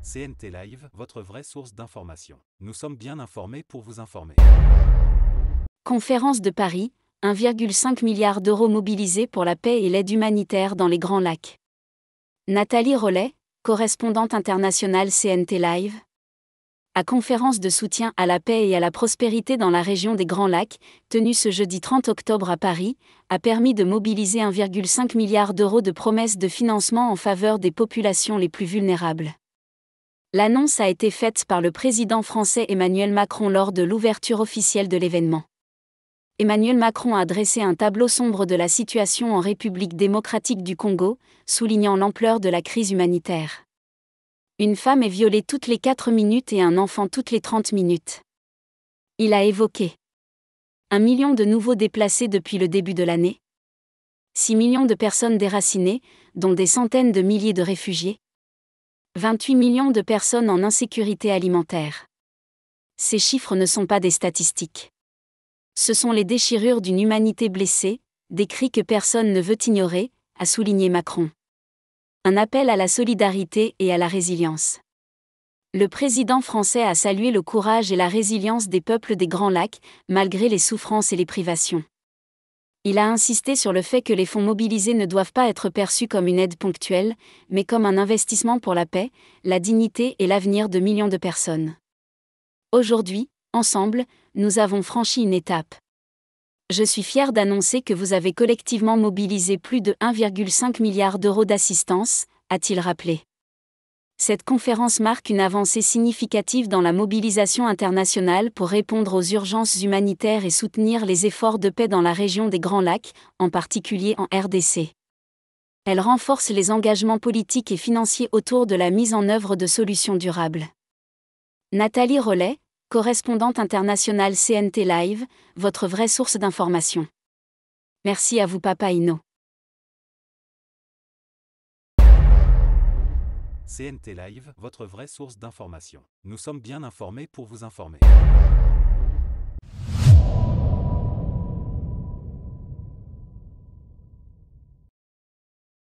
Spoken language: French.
CNT Live, votre vraie source d'information. Nous sommes bien informés pour vous informer. Conférence de Paris, 1,5 milliard d'euros mobilisés pour la paix et l'aide humanitaire dans les Grands Lacs. Nathalie Rollet, correspondante internationale CNT Live. À conférence de soutien à la paix et à la prospérité dans la région des Grands Lacs, tenue ce jeudi 30 octobre à Paris, a permis de mobiliser 1,5 milliard d'euros de promesses de financement en faveur des populations les plus vulnérables. L'annonce a été faite par le président français Emmanuel Macron lors de l'ouverture officielle de l'événement. Emmanuel Macron a dressé un tableau sombre de la situation en République démocratique du Congo, soulignant l'ampleur de la crise humanitaire. Une femme est violée toutes les 4 minutes et un enfant toutes les 30 minutes. Il a évoqué 1 million de nouveaux déplacés depuis le début de l'année, 6 millions de personnes déracinées, dont des centaines de milliers de réfugiés, 28 millions de personnes en insécurité alimentaire. Ces chiffres ne sont pas des statistiques. Ce sont les déchirures d'une humanité blessée, des cris que personne ne veut ignorer, a souligné Macron. Un appel à la solidarité et à la résilience. Le président français a salué le courage et la résilience des peuples des Grands Lacs, malgré les souffrances et les privations. Il a insisté sur le fait que les fonds mobilisés ne doivent pas être perçus comme une aide ponctuelle, mais comme un investissement pour la paix, la dignité et l'avenir de millions de personnes. Aujourd'hui, ensemble, nous avons franchi une étape. Je suis fier d'annoncer que vous avez collectivement mobilisé plus de 1,5 milliard d'euros d'assistance, a-t-il rappelé. Cette conférence marque une avancée significative dans la mobilisation internationale pour répondre aux urgences humanitaires et soutenir les efforts de paix dans la région des Grands Lacs, en particulier en RDC. Elle renforce les engagements politiques et financiers autour de la mise en œuvre de solutions durables. Nathalie Rollet, correspondante internationale CNT Live, votre vraie source d'information. Merci à vous Papa Inno. CNT Live, votre vraie source d'information. Nous sommes bien informés pour vous informer.